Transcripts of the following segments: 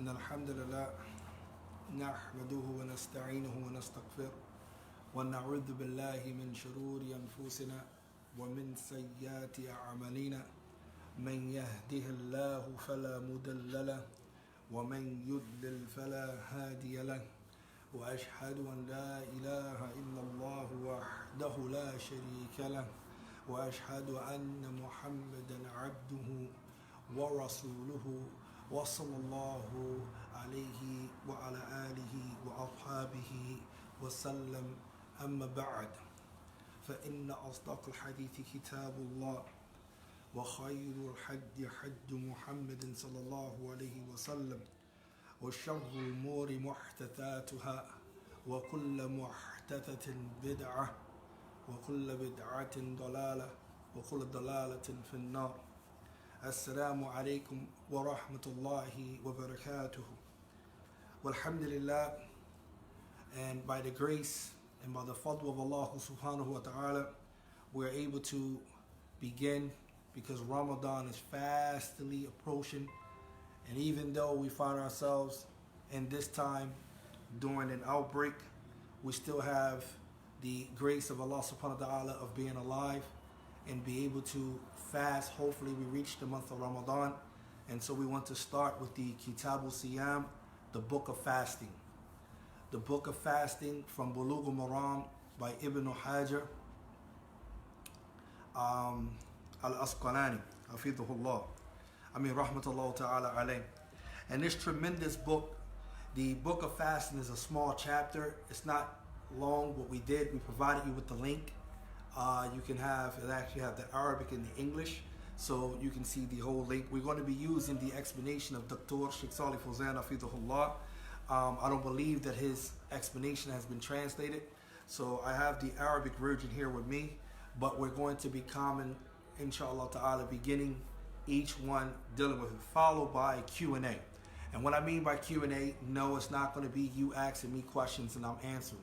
إن الحمد لله نحمده ونستعينه ونستغفره ونعوذ بالله من شرور أنفسنا ومن سيئات أعمالنا من يهده الله فلا مضل له ومن يضلل فلا هادي له وأشهد أن لا إله إلا الله وحده لا شريك له وأشهد أن محمدا عبده ورسوله وصلى الله عليه وعلى آله وأصحابه وسلم أما بعد فإن أصدق الحديث كتاب الله وخير الحج حج محمد صلى الله عليه وسلم وشر الأمور محدثاتها وكل محدثة بدعة وكل بدعة ضلالة وكل ضلالة في النار. Assalamu alaikum wa rahmatullahi wa barakatuh. Walhamdulillah, and by the grace and by the fadl of Allah subhanahu wa ta'ala, we're able to begin because Ramadan is fastly approaching. And even though we find ourselves in this time during an outbreak, we still have the grace of Allah subhanahu wa ta'ala of being alive and be able to fast. Hopefully we reach the month of Ramadan. And so we want to start with the Kitabul Siyam, the book of fasting. The book of fasting from Buloogh Muram by Ibn Hajar al-Asqalani, hafidhahullah. Rahmatullah ta'ala alayh. And this tremendous book, the book of fasting, is a small chapter. It's not long. What we did, we provided you with the link. You can have, it actually have the Arabic and the English, so you can see the whole link. We're going to be using the explanation of Dr. Sheikh Salih Fawzan hafidhahullah. I don't believe that his explanation has been translated, so I have the Arabic version here with me, but we're going to be common, inshallah ta'ala, beginning each one dealing with it, followed by Q&A. And what I mean by Q&A, no, it's not going to be you asking me questions and I'm answering.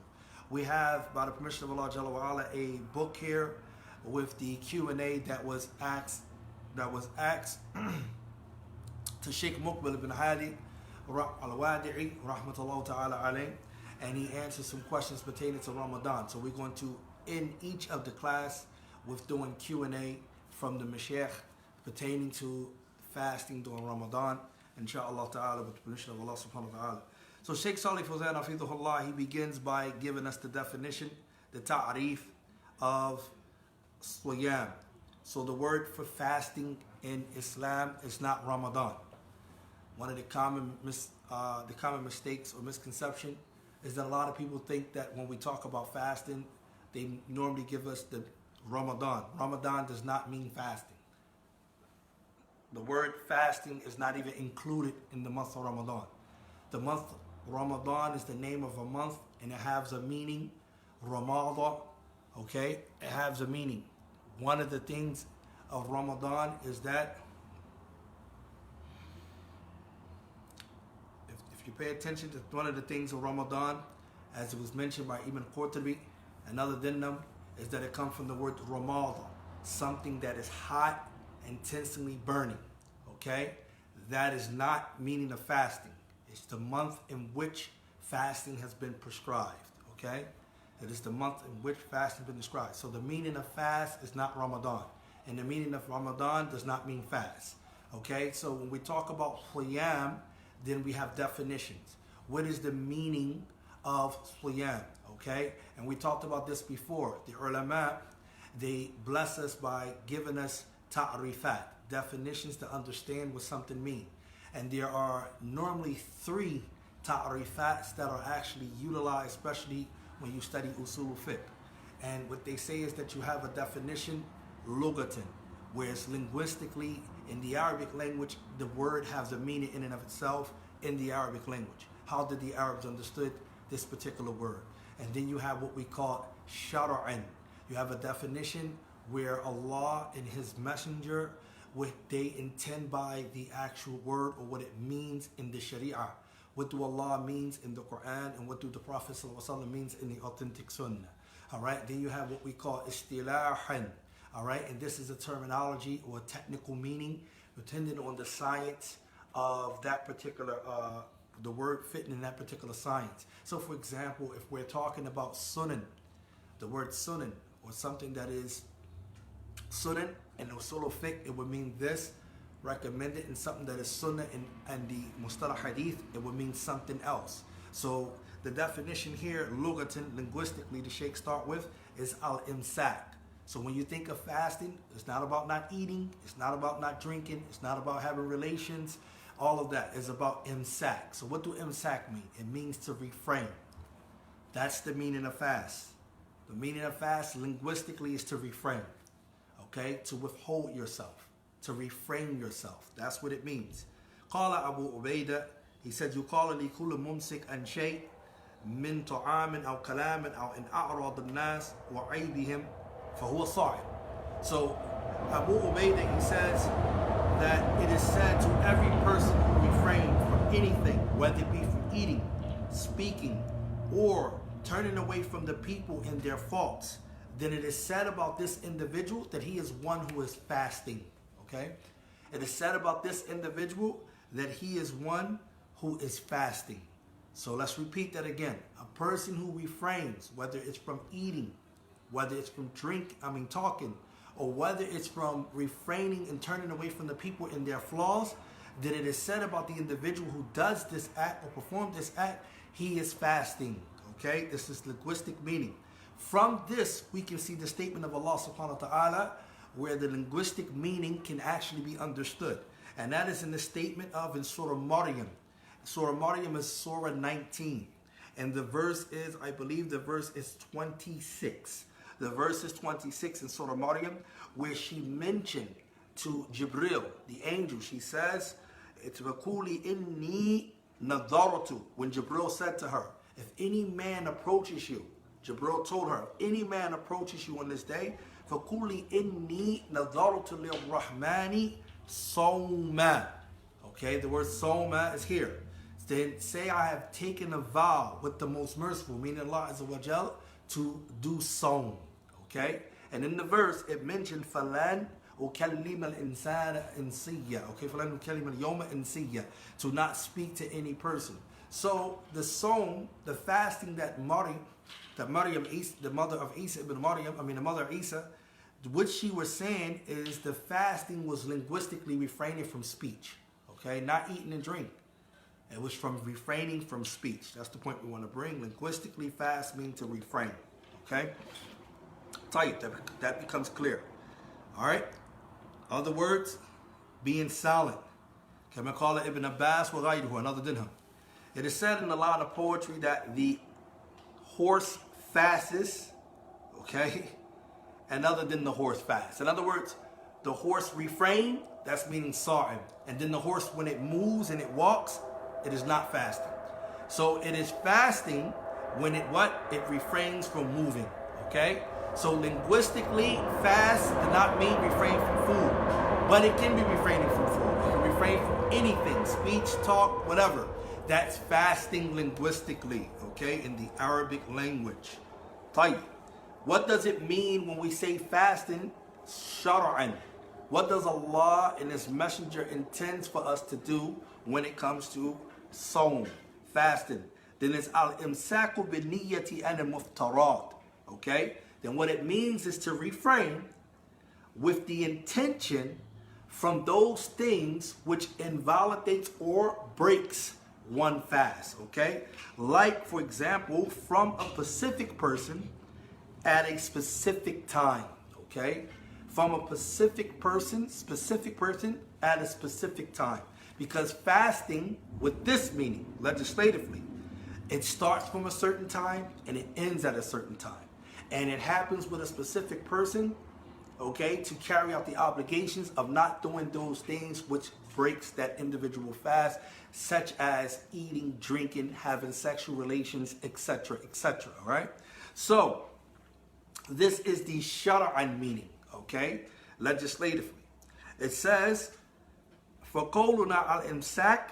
We have, by the permission of Allah Jalla wa Ala, a book here with the Q&A that was asked to Sheikh Muqbil ibn Hadi al-Wadi'i, rahmatullah ta'ala alayh, and he answered some questions pertaining to Ramadan. So we're going to end each of the class with doing Q&A from the Mashaykh pertaining to fasting during Ramadan, inshaAllah ta'ala, with the permission of Allah subhanahu wa ta'ala. So Sheikh Salih Fawzan hafidhahullah, he begins by giving us the definition, the ta'rif of Siyam. So the word for fasting in Islam is not Ramadan. One of the common mistakes or misconception is that a lot of people think that when we talk about fasting, they normally give us the Ramadan. Ramadan does not mean fasting. The word fasting is not even included in the month of Ramadan. The month Ramadan is the name of a month, and it has a meaning. Ramadan, okay? It has a meaning. One of the things of Ramadan is that if you pay attention to one of the things of Ramadan, as it was mentioned by Ibn Qurtubi, another than them, is that it comes from the word Ramadan, something that is hot, intensely burning, okay? That is not meaning of fasting. It's the month in which fasting has been prescribed, okay? It is the month in which fasting has been prescribed. So the meaning of fast is not Ramadan. And the meaning of Ramadan does not mean fast, okay? So when we talk about Siyam, then we have definitions. What is the meaning of Siyam, okay? And we talked about this before. The ulama, they bless us by giving us ta'rifat, definitions to understand what something means. And there are normally 3 ta'rifats that are actually utilized, especially when you study usul fiqh. And what they say is that you have a definition, lugatan, whereas linguistically, in the Arabic language, the word has a meaning in and of itself in the Arabic language. How did the Arabs understood this particular word? And then you have what we call shar'an. You have a definition where Allah and His Messenger, what they intend by the actual word or what it means in the Sharia. What do Allah means in the Quran and what do the Prophet ﷺ means in the authentic Sunnah. Alright, then you have what we call istilahan. Alright, and this is a terminology or a technical meaning depending on the science of that particular, the word fitting in that particular science. So for example, if we're talking about sunan, the word sunan, or something that is sunan in usul fiqh, it would mean this, recommended, and something that is sunnah and the mustalah hadith, it would mean something else. So the definition here, lugatan, linguistically, the Sheikh start with, is al-imsak. So when you think of fasting, it's not about not eating, it's not about not drinking, it's not about having relations, all of that is about imsak. So what do imsak mean? It means to refrain. That's the meaning of fast. The meaning of fast linguistically is to refrain, okay? To withhold yourself, to refrain yourself. That's what it means. Qala Abu Ubaidah, he said, يقال لكل ممسك عن شيء من طعام أو كلام أو إن أعرض الناس وعيبهم فهو صائم. So Abu Ubaidah, he says that it is said to every person who refrains from anything, whether it be from eating, speaking, or turning away from the people in their faults, then it is said about this individual that he is one who is fasting. Okay? It is said about this individual that he is one who is fasting. So let's repeat that again. A person who refrains, whether it's from eating, whether it's from talking, or whether it's from refraining and turning away from the people in their flaws, then it is said about the individual who does this act or performs this act, he is fasting. Okay, this is linguistic meaning. From this, we can see the statement of Allah subhanahu wa ta'ala, where the linguistic meaning can actually be understood. And that is in the statement of in Surah Maryam. Surah Maryam is Surah 19. And the verse is, I believe the verse is 26. The verse is 26 in Surah Maryam, where she mentioned to Jibril, the angel, she says, "Itwakuli inni nadaratu." When Jibril said to her, if any man approaches you, Jibril told her, if any man approaches you on this day, فَقُولِي إِنِّي نَظَرْتُ لِلرَّحْمَنِ صَوْمًا. Okay, the word sawma is here. Then say I have taken a vow with the most merciful, meaning Allah Azza wa Jal, to do sawm. Okay, and in the verse it mentioned فَلَنْ أُكَلِّمَ الْإِنسَانَ إِنْسِيًّا. Okay, فَلَنْ أُكَلِّمَ الْيَوْمَ إِنْسِيًّا. To not speak to any person. So the sawm, the fasting that Maryam, the mother of Isa ibn Maryam, the mother of Isa, what she was saying is the fasting was linguistically refraining from speech. Okay, not eating and drinking. It was from refraining from speech. That's the point we want to bring. Linguistically, fast means to refrain. Okay? That becomes clear. All right? Other words, being silent. Kama qala Ibn Abbas wa ghayruhu, another than him. It is said in a lot of poetry that the horse fasts, okay, and other than the horse fasts. In other words, the horse refrain, that's meaning sa'im. And then the horse, when it moves and it walks, it is not fasting. So it is fasting when it refrains from moving, okay? So linguistically, fast does not mean refrain from food, but it can be refraining from food. It can refrain from anything, speech, talk, whatever. That's fasting linguistically, okay, in the Arabic language. طيب. What does it mean when we say fasting shar'an? What does Allah and His Messenger intends for us to do when it comes to sawm, fasting? Then it's al-imsaku bin-niyyati and al-muftarat, okay? Then what it means is to refrain with the intention from those things which invalidates or breaks one fast, okay? Like, for example, from a specific person at a specific time, okay? From a specific person at a specific time. Because fasting, with this meaning, legislatively, it starts from a certain time and it ends at a certain time. And it happens with a specific person, okay, to carry out the obligations of not doing those things which breaks that individual fast, such as eating, drinking, having sexual relations, etc., etc., right? So, this is the shar'an meaning, okay, legislatively. It says, فَقَوْلُنَا al-imsak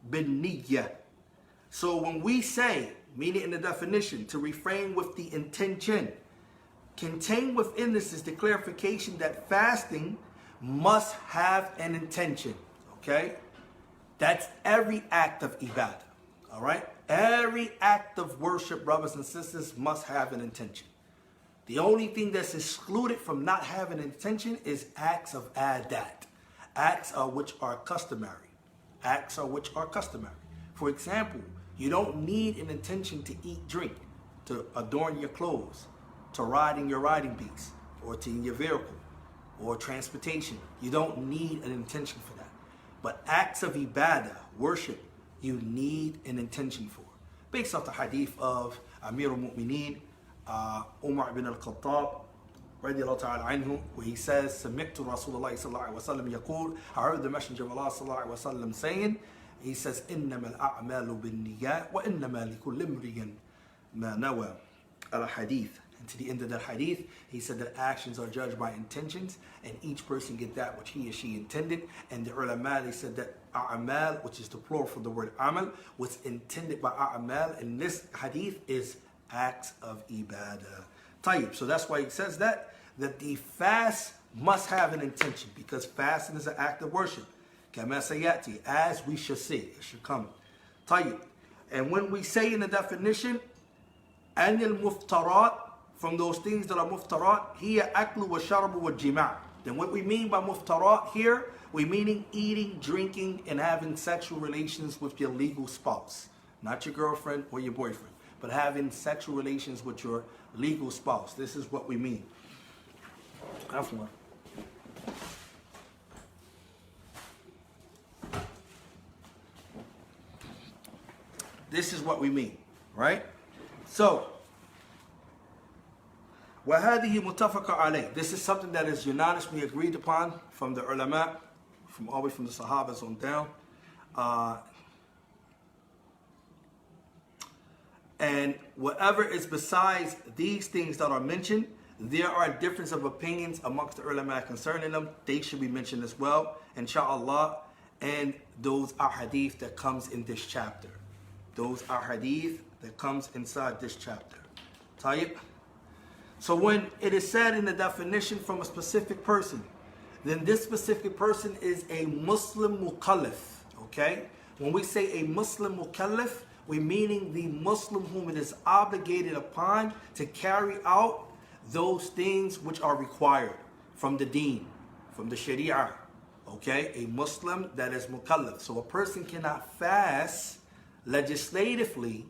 bin-niyyah. So when we say, meaning in the definition, to refrain with the intention, contained within this is the clarification that fasting must have an intention, okay? That's every act of ibadah. All right? Every act of worship, brothers and sisters, must have an intention. The only thing that's excluded from not having an intention is acts of adat. Acts which are customary. Acts which are customary. For example, you don't need an intention to eat, drink, to adorn your clothes, to ride in your riding beast, or to in your vehicle, or transportation. You don't need an intention for that. But acts of ibadah, worship, you need an intention for. Based off the hadith of Amir al-Mu'mineen, Umar ibn al-Khattab, radiallahu ta'ala anhu, where he says, سمعت رسول الله صلى الله عليه وسلم يقول, I heard the Messenger of Allah صلى الله عليه وسلم saying, he says, إنما الأعمال بالنيات وإنما لكل امرئ ما نوى. Al-Hadith. And to the end of the hadith, he said that actions are judged by intentions, and each person get that which he or she intended. And the ulama, they said that a'mal, which is the plural for the word amal, what's intended by a'mal in this hadith is acts of ibadah. Tayyib. So that's why he says that the fast must have an intention, because fasting is an act of worship. Kama sayati, as we shall see, it should come. Tayyib. And when we say in the definition, anil muftarat, from those things that are muftarat, hiya aklu wa sharabu wa jima'. Then what we mean by muftarat here, we meaning eating, drinking, and having sexual relations with your legal spouse. Not your girlfriend or your boyfriend, but having sexual relations with your legal spouse. This is what we mean. Have one. This is what we mean, right? So, وَهَذِهِ مُتَّفَقَ عَلَيْهِ. This is something that is unanimously agreed upon from the ulama, from all the way from the Sahabas on down. And whatever is besides these things that are mentioned, there are a difference of opinions amongst the ulama concerning them. They should be mentioned as well, inshallah. And those are hadith that comes in this chapter. Those are hadith that comes inside this chapter. Tayyib. So when it is said in the definition from a specific person, then this specific person is a Muslim mukallaf. Okay? When we say a Muslim mukallaf, we meaning the Muslim whom it is obligated upon to carry out those things which are required from the deen, from the sharia. Okay? A Muslim that is mukallaf. So a person cannot fast legislatively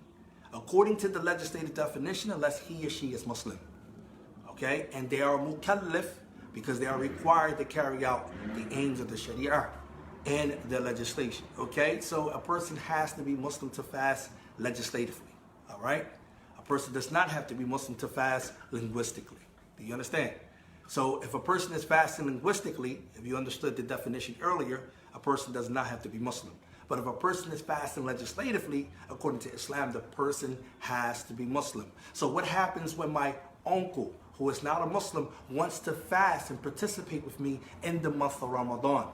according to the legislative definition unless he or she is Muslim. Okay? And they are mukallaf because they are required to carry out the aims of the sharia and the legislation. Okay? So a person has to be Muslim to fast legislatively. All right? A person does not have to be Muslim to fast linguistically. Do you understand? So if a person is fasting linguistically, if you understood the definition earlier, a person does not have to be Muslim. But if a person is fasting legislatively, according to Islam, the person has to be Muslim. So what happens when my uncle, who is not a Muslim, wants to fast and participate with me in the month of Ramadan?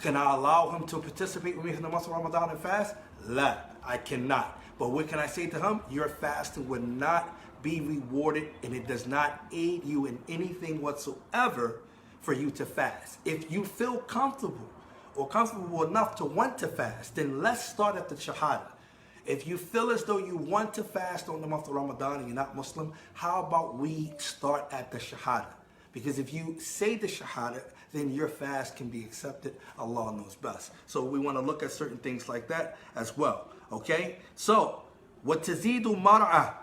Can I allow him to participate with me in the month of Ramadan and fast? La, I cannot. But what can I say to him? Your fasting will not be rewarded, and it does not aid you in anything whatsoever for you to fast. If you feel comfortable or comfortable enough to want to fast, then let's start at the Shahada. If you feel as though you want to fast on the month of Ramadan and you're not Muslim, how about we start at the Shahada? Because if you say the Shahada, then your fast can be accepted. Allah knows best. So we want to look at certain things like that as well. Okay? So, وَتَزِيدُ مَرْعَةً.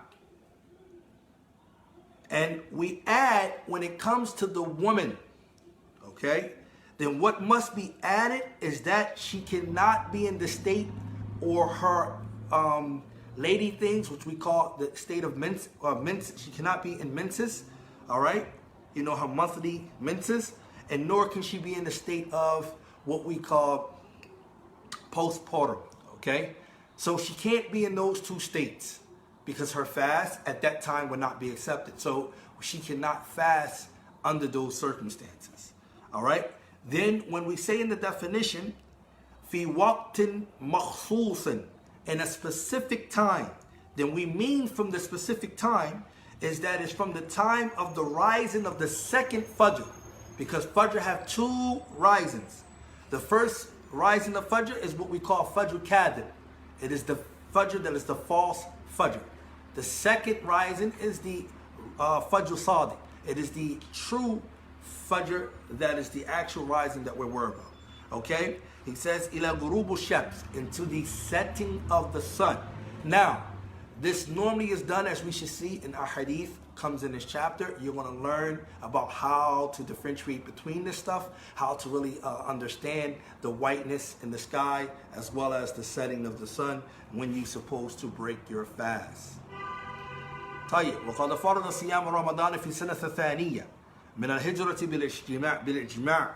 And we add when it comes to the woman, okay? Then what must be added is that she cannot be in the state or her lady things, which we call the state of menses. She cannot be in menses, all right? You know, her monthly menses, and nor can she be in the state of what we call postpartum, okay? So she can't be in those two states because her fast at that time would not be accepted. So she cannot fast under those circumstances, all right? Then when we say in the definition, fi waqtin makhsusin, in a specific time, then we mean from the specific time is that it's from the time of the rising of the second Fajr, because Fajr have two risings. The first rising of Fajr is what we call Fajr Kadib. It is the Fajr that is the false Fajr. The second rising is the Fajr Sadiq. It is the true Fajr that is the actual rising that we're worried about. Okay? He says, ila ghurubu shams, into the setting of the sun. Now, this normally is done, as we should see in our hadith, comes in this chapter. You're going to learn about how to differentiate between this stuff, how to really understand the whiteness in the sky, as well as the setting of the sun when you're supposed to break your fast. طيب وقد فرض صيام رمضان في سنة الثانية من الهجرة بالإجماع.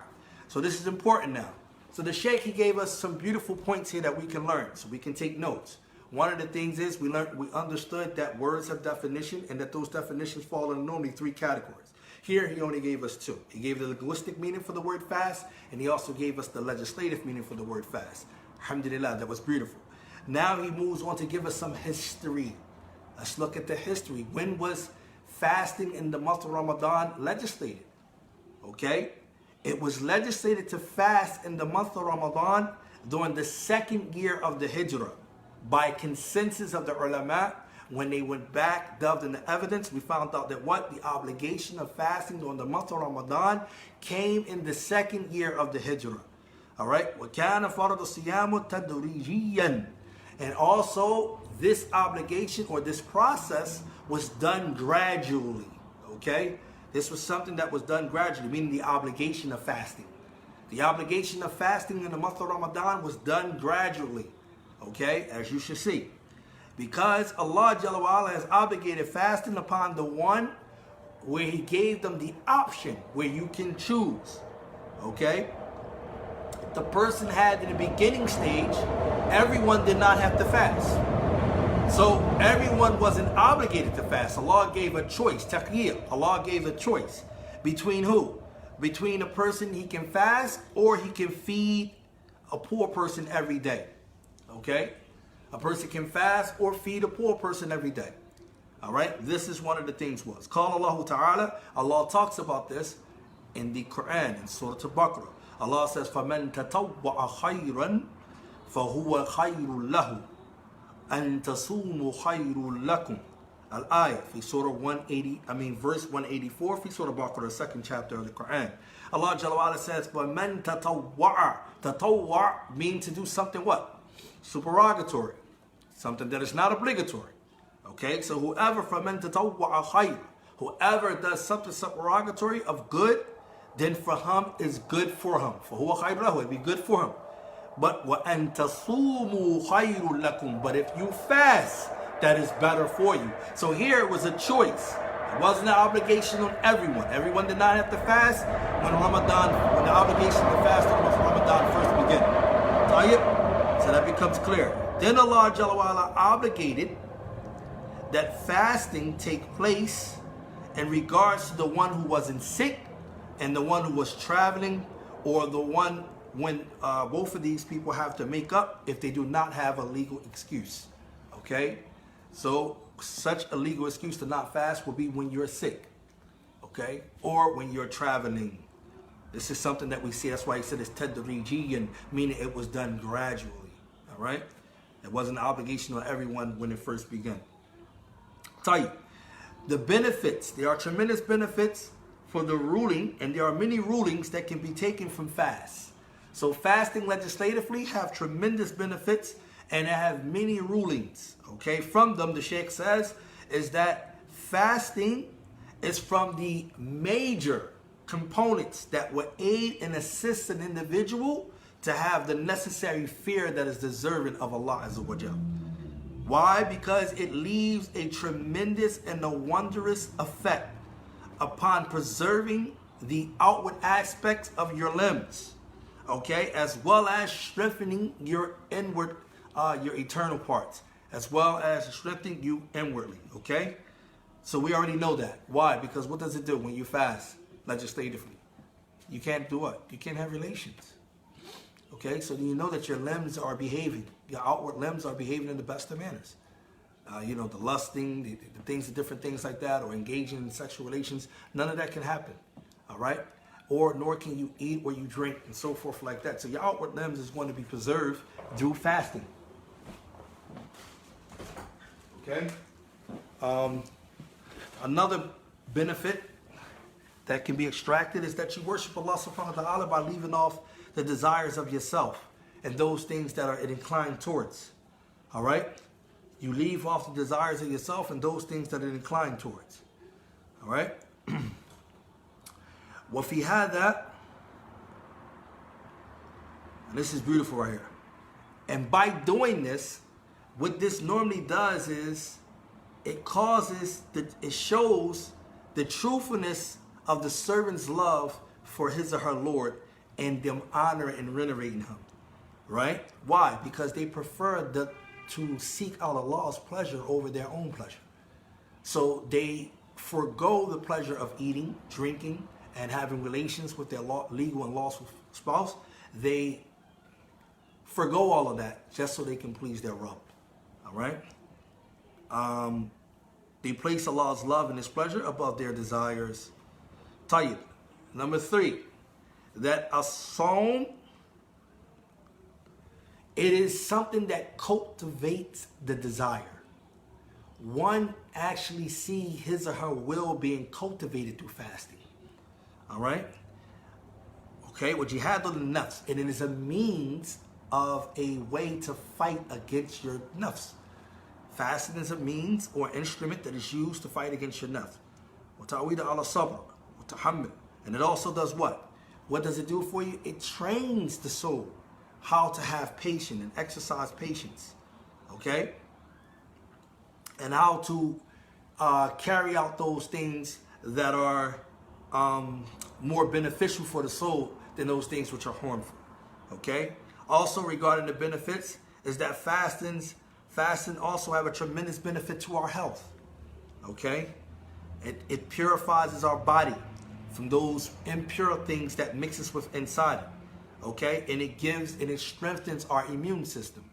So this is important now. So the Shaykh, he gave us some beautiful points here that we can learn, so we can take notes. One of the things is we understood that words have definition, and that those definitions fall in normally 3 categories. Here he only gave us 2. He gave the linguistic meaning for the word fast, and he also gave us the legislative meaning for the word fast. Alhamdulillah, that was beautiful. Now he moves on to give us some history. Let's look at the history. When was fasting in the month of Ramadan legislated? Okay? It was legislated to fast in the month of Ramadan during the 2nd year of the Hijrah. By consensus of the ulama, when they went back, delved in the evidence, we found out that the obligation of fasting during the month of Ramadan came in the 2nd year of the Hijrah. Alright? وَكَانَ فَرَضُ الصِّيَامُ تَدْرِيجِيًّا. And also, this obligation or this process was done gradually. Okay? This was something that was done gradually, meaning the obligation of fasting. The obligation of fasting in the month of Ramadan was done gradually. Okay? As you should see. Because Allah Jalla wa Ala has obligated fasting upon the one where He gave them the option, where you can choose. Okay? The person had in the beginning stage, everyone did not have to fast. So everyone wasn't obligated to fast. Allah gave a choice, taqyir. Allah gave a choice between who? Between a person he can fast or he can feed a poor person every day. Okay? A person can fast or feed a poor person every day. Alright? This is one of the things was. Qala Allahu Ta'ala, Allah talks about this in the Quran, in Surah Al-Baqarah. Allah says, فَمَنْ تَطَوَّعَ خَيْرًا فَهُوَ خَيْرٌ لَهُ أَن تَصُومُوا خَيْرٌ لَكُمْ. Al-Ayah, verse 184, fi Surah Al-Baqarah, 2nd chapter of the Quran. Allah Jalla wa Ala says, فَمَنْ تَطَوَّعَ. Tatawwa means to do something what? Supererogatory. Something that is not obligatory. Okay, so whoever, فَمَنْ تَطَوَّعَ خَيْرًا, whoever does something supererogatory of good, then for him is good for him. فَهُوَ خَيْرٌ لَهُ, it'd be good for him. But وَأَن تَصُومُوا خَيْرٌ لَكُمْ, but if you fast, that is better for you. So here it was a choice. It wasn't an obligation on everyone. Everyone did not have to fast when the obligation to fast on Ramadan first began. So that becomes clear. Then Allah Jalla wa Ala obligated that fasting take place in regards to the one who wasn't sick and the one who was traveling, or the one when both of these people have to make up if they do not have a legal excuse. Okay? So such a legal excuse to not fast will be when you're sick. Okay? Or when you're traveling. This is something that we see. That's why he said it's tadrijiyan, meaning it was done gradually. Alright? It wasn't an obligation on everyone when it first began. Tayyib. The benefits. There are tremendous benefits for the ruling, and there are many rulings that can be taken from fast. So fasting legislatively have tremendous benefits, and it have many rulings. Okay, from them the Sheikh says is that fasting is from the major components that will aid and assist an individual to have the necessary fear that is deserving of Allah Azza wa Jal. Why? Because it leaves a tremendous and a wondrous effect upon preserving the outward aspects of your limbs, okay, as well as strengthening your inward, your eternal parts, as well as strengthening you inwardly, okay? So we already know that. Why? Because what does it do when you fast legislatively? You can't do what? You can't have relations, okay? So you know that your limbs are behaving, your outward limbs are behaving in the best of manners. The lusting, the things, the different things like that, or engaging in sexual relations, none of that can happen. All right? or nor can you eat or you drink, and so forth like that. So your outward limbs is going to be preserved through fasting. Okay? Another benefit that can be extracted is that you worship Allah subhanahu wa ta'ala by leaving off the desires of yourself and those things that are inclined towards. All right? You leave off the desires of yourself and those things that are inclined towards. All right? Well, if he had that, and this is beautiful right here. And by doing this, what this normally does is it shows the truthfulness of the servant's love for his or her Lord and them honoring and venerating him. Right? Why? Because they prefer to seek out Allah's pleasure over their own pleasure. So they forego the pleasure of eating, drinking, and having relations with their legal and lawful spouse. They forego all of that just so they can please their Rabb. All right? They place Allah's love and His pleasure above their desires. Tayyib. Number 3, that as-sawm, it is something that cultivates the desire. One actually see his or her will being cultivated through fasting. All right? Okay, well, jihad al-nafs, and it is a means of a way to fight against your nafs. Fasting is a means or instrument that is used to fight against your nafs. وَتَعْوِيدَ عَلَى الصَّبْرِ وَتَحَمُّلِ. And it also does what? What does it do for you? It trains the soul how to have patience and exercise patience. Okay? And how to carry out those things that are more beneficial for the soul than those things which are harmful. Okay? Also, regarding the benefits, is that fasting also have a tremendous benefit to our health. Okay? It purifies our body from those impure things that mixes with inside it. Okay? And it strengthens our immune system.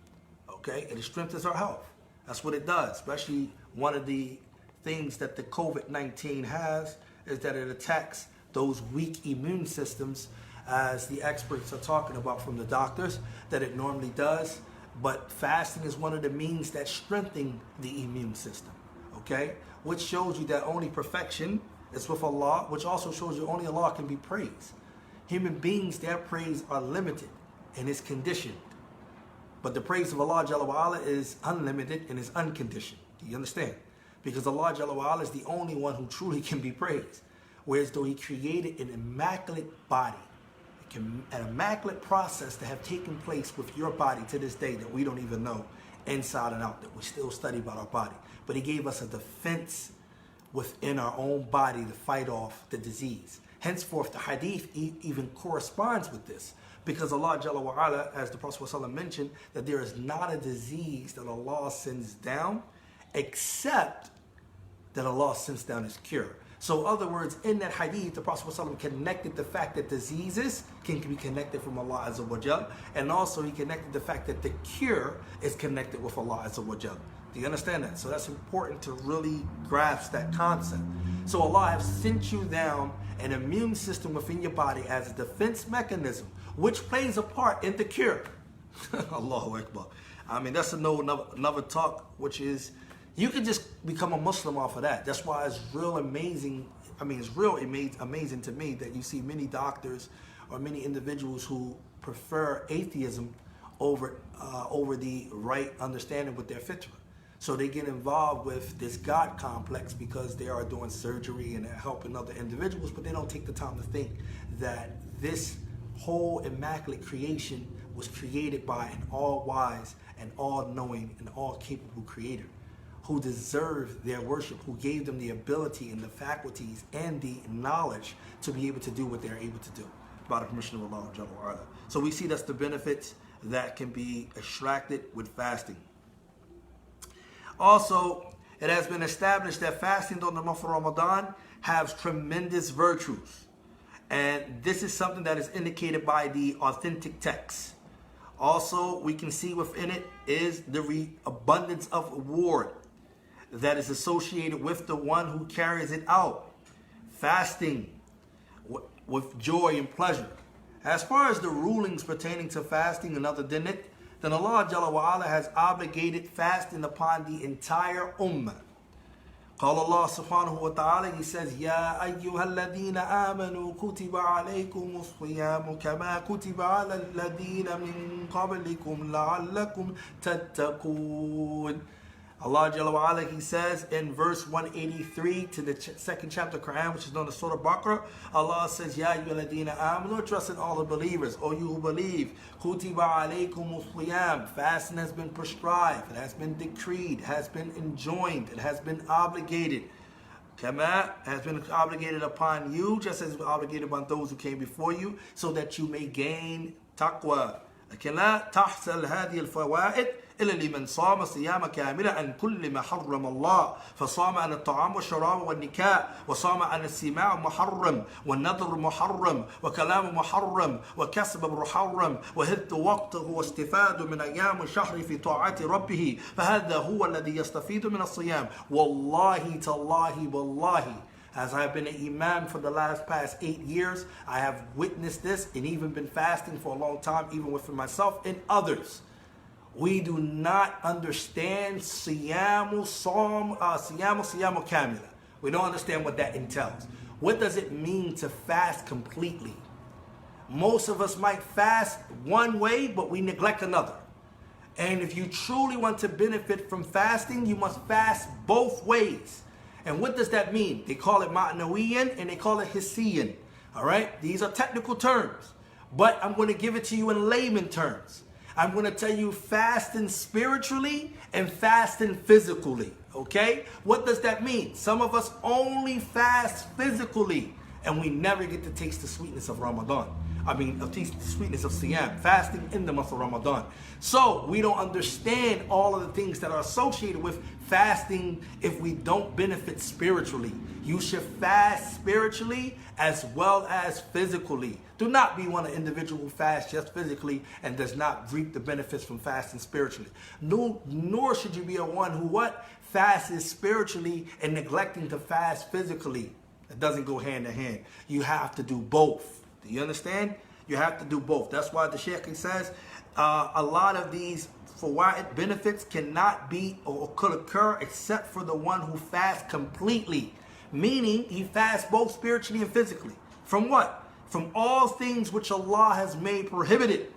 Okay? And it strengthens our health. That's what it does. Especially one of the things that the COVID-19 has is that it attacks those weak immune systems, as the experts are talking about from the doctors, that it normally does. But fasting is one of the means that strengthen the immune system. Okay? Which shows you that only perfection is with Allah, which also shows you only Allah can be praised. Human beings, their praise are limited and is conditioned. But the praise of Allah Jalla wa'ala is unlimited and is unconditioned. Do you understand? Because Allah Jalla wa'ala is the only one who truly can be praised. Whereas though He created an immaculate body, an immaculate process to have taken place with your body to this day that we don't even know inside and out, that we still study about our body. But He gave us a defense within our own body to fight off the disease. Henceforth, the hadith even corresponds with this. Because Allah Jalla wa'ala, as the Prophet ﷺ mentioned, that there is not a disease that Allah sends down except that Allah sends down His cure. So in other words, in that hadith, the Prophet ﷺ connected the fact that diseases can be connected from Allah Azza wa Jal, and also He connected the fact that the cure is connected with Allah Azza wa Jal. Do you understand that? So that's important to really grasp that concept. So Allah has sent you down an immune system within your body as a defense mechanism, which plays a part in the cure. Allahu Akbar. I mean, that's another talk, which is, you can just become a Muslim off of that. That's why it's real amazing. I mean, it's real amazing to me that you see many doctors or many individuals who prefer atheism over the right understanding with their fitrah. So they get involved with this God complex because they are doing surgery and they're helping other individuals, but they don't take the time to think that this whole immaculate creation was created by an all-wise and all-knowing and all-capable creator who deserved their worship, who gave them the ability and the faculties and the knowledge to be able to do what they're able to do by the permission of Allah Jalla wa'ala. So we see that's the benefits that can be extracted with fasting. Also, it has been established that fasting during the month of Ramadan has tremendous virtues. And this is something that is indicated by the authentic text. Also, we can see within it is the abundance of reward that is associated with the one who carries it out. Fasting with joy and pleasure. As far as the rulings pertaining to fasting and other than it, then Allah Jalla wa Ala has obligated fasting upon the entire ummah. قال الله سبحانه وتعالى, He says, يا أيها الذين آمنوا كتب عليكم الصيام كما كتب على الذين من قبلكم لعلكم تتقون. Allah Jalla wa Ala, He says in verse 183 to the second chapter of Quran, which is known as Surah Baqarah, Allah says, Ya ayyuhalladhina amanu, addressing all the believers, O you who believe, kutiba alaykum as-siyam, fasting has been prescribed, it has been decreed, has been enjoined, it has been obligated. Kama has been obligated upon you, just as obligated upon those who came before you, so that you may gain taqwa. لكن لا تحصل هذه الفوائد إلا لمن صام صيام كاملا عن كل ما حرم الله، فصام عن الطعام والشراب والنكاح، وصام عن السماع محرم، والنظر محرم، وكلام محرم، وكسب محرم، وهد وقته واستفاد من أيام الشهر في طاعة ربه، فهذا هو الذي يستفيد من الصيام. والله تالله والله, as I have been an imam for the past 8 years, I have witnessed this and even been fasting for a long time, even with myself and others. We do not understand siyamu kamila. We don't understand what that entails. What does it mean to fast completely? Most of us might fast one way, but we neglect another. And if you truly want to benefit from fasting, you must fast both ways. And what does that mean? They call it ma'nawiyan and they call it hissiyan. All right? These are technical terms. But I'm going to give it to you in layman terms. I'm going to tell you fasting spiritually and fasting physically. Okay? What does that mean? Some of us only fast physically and we never get to taste the sweetness of Ramadan. The sweetness of Siyam, fasting in the month of Ramadan. So we don't understand all of the things that are associated with fasting if we don't benefit spiritually. You should fast spiritually as well as physically. Do not be one individual who fasts just physically and does not reap the benefits from fasting spiritually. Nor should you be a one who fasts spiritually and neglecting to fast physically. It doesn't go hand in hand. You have to do both. Do you understand? You have to do both. That's why the Shaykh says a lot of these fawaid benefits cannot be or could occur except for the one who fasts completely. Meaning he fasts both spiritually and physically. From what? From all things which Allah has made prohibited.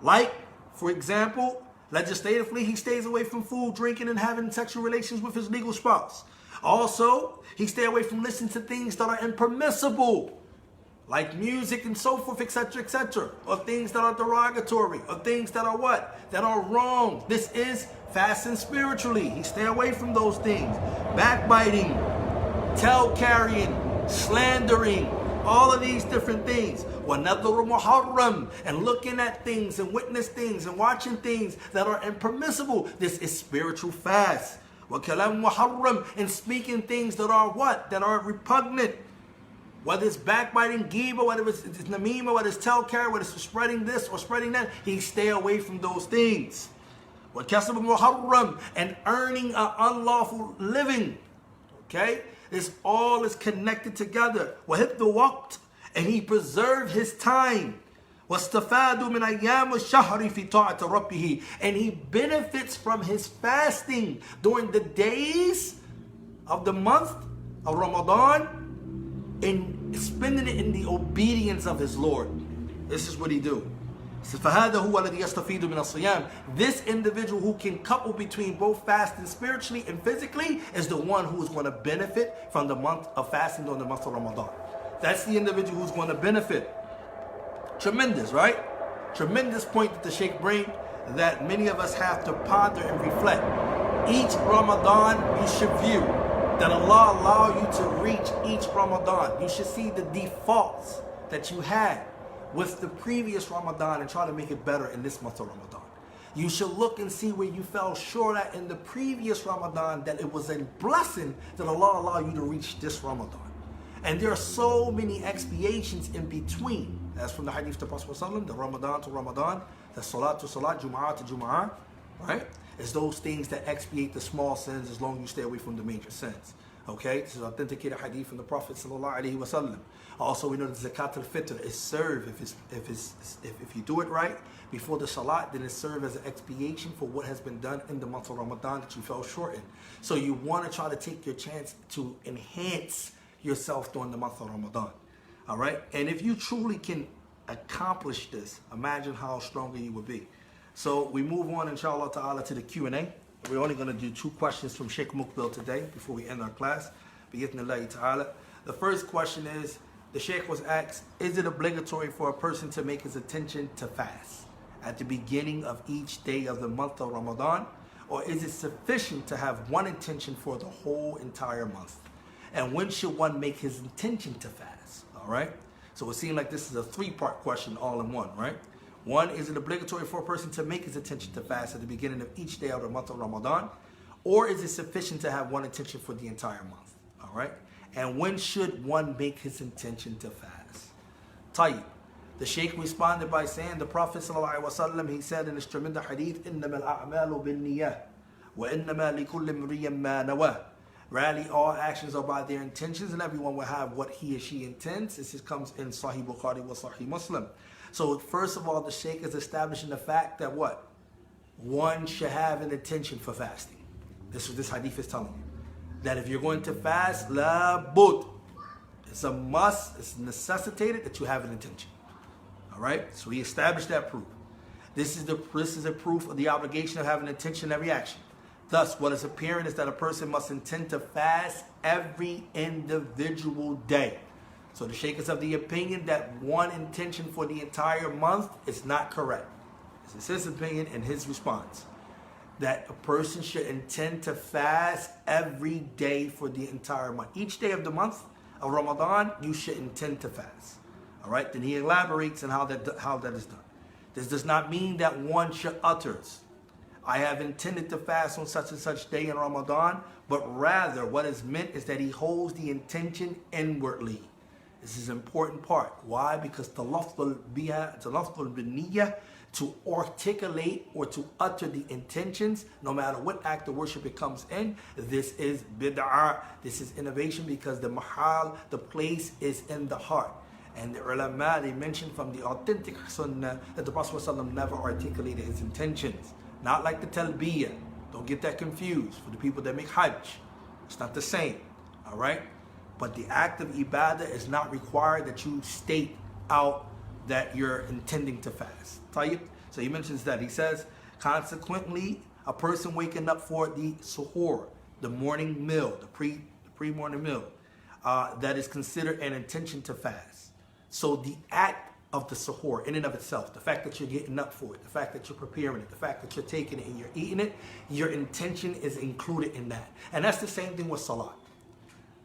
Like, for example, legislatively, he stays away from food, drinking, and having sexual relations with his legal spouse. Also, he stays away from listening to things that are impermissible, like music and so forth, etc., or things that are derogatory, or things that are that are wrong. This is fasting spiritually. He stay away from those things. Backbiting, tale carrying, slandering, all of these different things. وَنَذْرُ مُحَرَّمْ, and looking at things and witness things and watching things that are impermissible. This is spiritual fast. وَكَلَامُ مُحَرَّمْ, and speaking things that are that are repugnant. Whether it's backbiting, ghibah, whether it's namima, whether it's tell-carry, whether it's spreading this or spreading that, he stay away from those things. وَكَسْبُ مُحَرَّمْ, and earning an unlawful living. Okay? This all is connected together. وَهِبْ the waqt, and he preserved his time. وَاسْتَفَادُ مِنْ أَيَّامِ الشَّهْرِ فِي طَاعَةِ رَبِّهِ, and he benefits from his fasting during the days of the month of Ramadan, in spending it in the obedience of his Lord. This is what he do. فَهَذَا هُوَ الَّذِي يَسْتَفِيدُ مِنَ الصِّيَامِ, this individual who can couple between both fasting spiritually and physically is the one who is going to benefit from the month of fasting during the month of Ramadan. That's the individual who's going to benefit. Tremendous, right? Tremendous point that the Shaykh bring that many of us have to ponder and reflect. Each Ramadan you should view that Allah allow you to reach each Ramadan. You should see the defaults that you had with the previous Ramadan and try to make it better in this month of Ramadan. You should look and see where you fell short at in the previous Ramadan, that it was a blessing that Allah allowed you to reach this Ramadan. And there are so many expiations in between. As from the hadith of the Prophet ﷺ, the Ramadan to Ramadan, the Salat to Salat, Jum'ah to Jum'ah, right? It's those things that expiate the small sins as long as you stay away from the major sins. Okay, this is authenticated hadith from the Prophet sallallahu alaihi wasallam. Also, we know that zakat al-fitr is served if you do it right before the salat, then it serves as an expiation for what has been done in the month of Ramadan that you fell short in. So you want to try to take your chance to enhance yourself during the month of Ramadan. All right, and if you truly can accomplish this, imagine how stronger you would be. So we move on, inshallah ta'ala, to the Q&A. We're only going to do 2 questions from Sheikh Muqbil today before we end our class. Bi-idhnillahi ta'ala. The first question is, the Sheikh was asked, is it obligatory for a person to make his intention to fast at the beginning of each day of the month of Ramadan? Or is it sufficient to have one intention for the whole entire month? And when should one make his intention to fast? All right? So it seems like this is a 3-part question all in one, right? One, is it obligatory for a person to make his intention to fast at the beginning of each day of the month of Ramadan? Or is it sufficient to have one intention for the entire month? All right? And when should one make his intention to fast? Tayyib. The Shaykh responded by saying, the Prophet ﷺ, he said in his tremendous hadith, إِنَّمَا الْأَعْمَالُ بِالنِّيَّةِ وَإِنَّمَا لِكُلِّ امْرِئٍ مَّا نَوَىٰ. Rarely all actions are by their intentions, and everyone will have what he or she intends. This comes in Sahih Bukhari wa Sahih Muslim. So first of all, the Shaykh is establishing the fact that what? One should have an intention for fasting. This is what this hadith is telling you. That if you're going to fast, la bud. It's a must, it's necessitated that you have an intention. All right? So we established that proof. This is a proof of the obligation of having an intention in every action. Thus, what is apparent is that a person must intend to fast every individual day. So the Shaykh is of the opinion that one intention for the entire month is not correct. This is his opinion and his response. That a person should intend to fast every day for the entire month. Each day of the month of Ramadan, you should intend to fast. All right? Then he elaborates on how that is done. This does not mean that one should utter, I have intended to fast on such and such day in Ramadan, but rather what is meant is that he holds the intention inwardly. This is an important part. Why? Because talafful bin-niyyah, to articulate or to utter the intentions, no matter what act of worship it comes in, this is bid'ah. This is innovation because the mahal, the place is in the heart. And the ulama, they mentioned from the authentic sunnah that the Prophet ﷺ never articulated his intentions. Not like the talbiyah. Don't get that confused for the people that make hajj. It's not the same. All right? But the act of ibadah is not required that you state out that you're intending to fast. Tayyib? So he mentions that. He says, consequently, a person waking up for the suhoor, the morning meal, the pre-morning meal, that is considered an intention to fast. So the act of the suhoor in and of itself, the fact that you're getting up for it, the fact that you're preparing it, the fact that you're taking it and you're eating it, your intention is included in that. And that's the same thing with salat.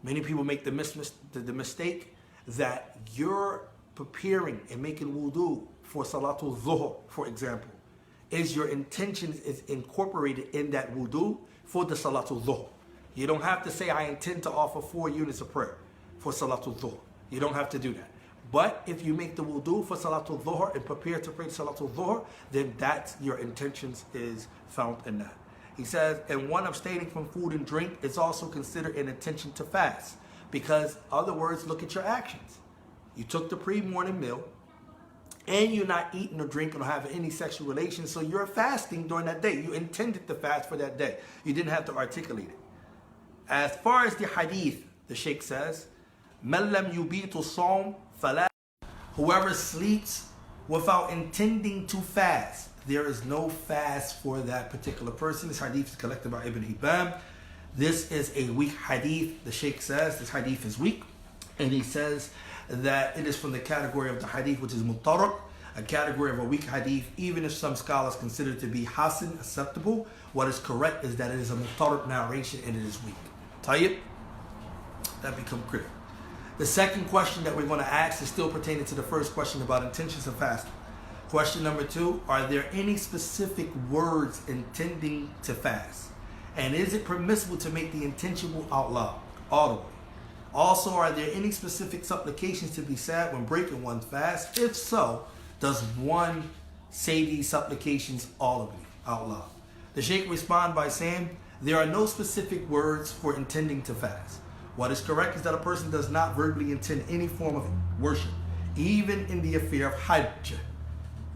Many people make the mistake that you're preparing and making wudu for salatul zuhr, for example, is your intention is incorporated in that wudu for the salatul zuhr. You don't have to say, I intend to offer 4 units of prayer for salatul zuhr. You don't have to do that. But if you make the wudu for salatul dhuhr and prepare to pray salatul dhuhr, then that's your intentions is found in that. He says, and one abstaining from food and drink is also considered an intention to fast. Because, other words, look at your actions. You took the pre-morning meal, and you're not eating or drinking or having any sexual relations, so you're fasting during that day. You intended to fast for that day. You didn't have to articulate it. As far as the hadith, the Shaykh says, مَنْ لَمْ يُبِيتُ الصَّوْمِ فَلَا. Whoever sleeps without intending to fast, there is no fast for that particular person. This hadith is collected by Ibn Hibban. This is a weak hadith. The Shaykh says this hadith is weak, and he says that it is from the category of the hadith which is mutarab, a category of a weak hadith. Even if some scholars consider it to be hasan, acceptable, what is correct is that it is a mutarab narration and it is weak. Tayyib? That becomes critical. The second question that we're going to ask is still pertaining to the first question about intentions of fasting. Question number 2, are there any specific words intending to fast? And is it permissible to make the intention out loud, audibly? Also, are there any specific supplications to be said when breaking one's fast? If so, does one say these supplications audibly, out loud? The Shaykh responds by saying, there are no specific words for intending to fast. What is correct is that a person does not verbally intend any form of worship, even in the affair of Hajj.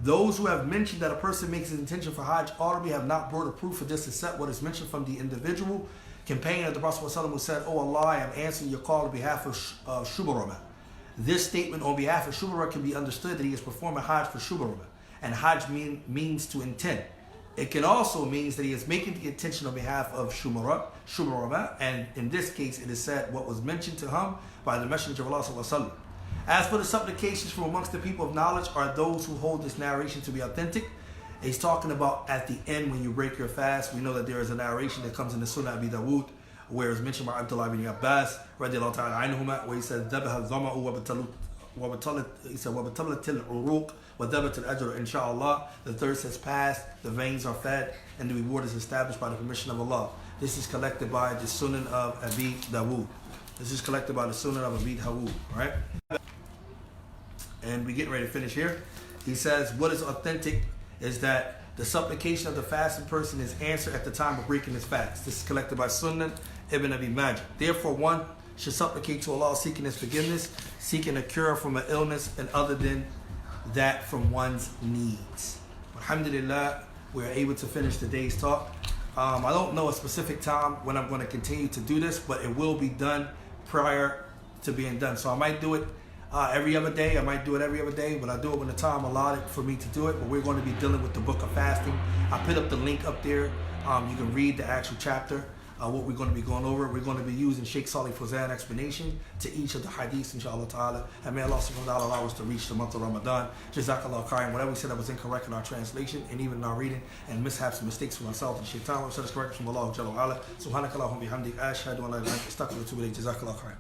Those who have mentioned that a person makes his intention for Hajj audibly have not brought a proof of this except what is mentioned from the individual companion of the Prophet ﷺ who said, "Oh Allah, I am answering your call on behalf of Shubarama." This statement on behalf of Shubarama can be understood that he is performing Hajj for Shubarama, and Hajj means to intend. It can also mean that he is making the intention on behalf of Shubarama, and in this case it is said what was mentioned to him by the Messenger of Allah ﷺ. As for the supplications from amongst the people of knowledge are those who hold this narration to be authentic. He's talking about at the end when you break your fast. We know that there is a narration that comes in the Sunnah Abi Dawood where it's mentioned by Abdullah ibn Abbas radiallahu ta'ala anhuma, where he says ذَبَهَ الظَّمَأُ وَبَطَلَتِ الْعُرُوقِ وَذَبَتِ الْأَجْرُ inshallah. The thirst has passed, the veins are fed, and the reward is established by the permission of Allah. This is collected by the Sunan of Abi Dawood. This is collected by the Sunan of Abi Dawood, right? And we're getting ready to finish here. He says, what is authentic is that the supplication of the fasting person is answered at the time of breaking his fast. This is collected by Sunan Ibn Abi Majah. Therefore, one should supplicate to Allah seeking his forgiveness, seeking a cure from an illness, and other than that from one's needs. Alhamdulillah, we're able to finish today's talk. I don't know a specific time when I'm going to continue to do this, but it will be done prior to being done. So I might do it every other day. I might do it every other day, but I do it when the time allotted for me to do it. But we're going to be dealing with the book of fasting. I put up the link up there. You can read the actual chapter, what we're going to be going over. We're going to be using Sheikh Salih Fawzan explanation to each of the hadiths, inshallah ta'ala. And may Allah subhanahu wa ta'ala allow us to reach the month of Ramadan. Jazakallah khairan. Whatever we said that was incorrect in our translation and even in our reading, and mishaps and mistakes from myself and shaitan, we said it's correct from Allah Jalla wa ala. Subhanakallahumma bihamdik ashhadu an la ilaha illa anta astaghfiruka wa atubu ilayk. Jazakallah khairan.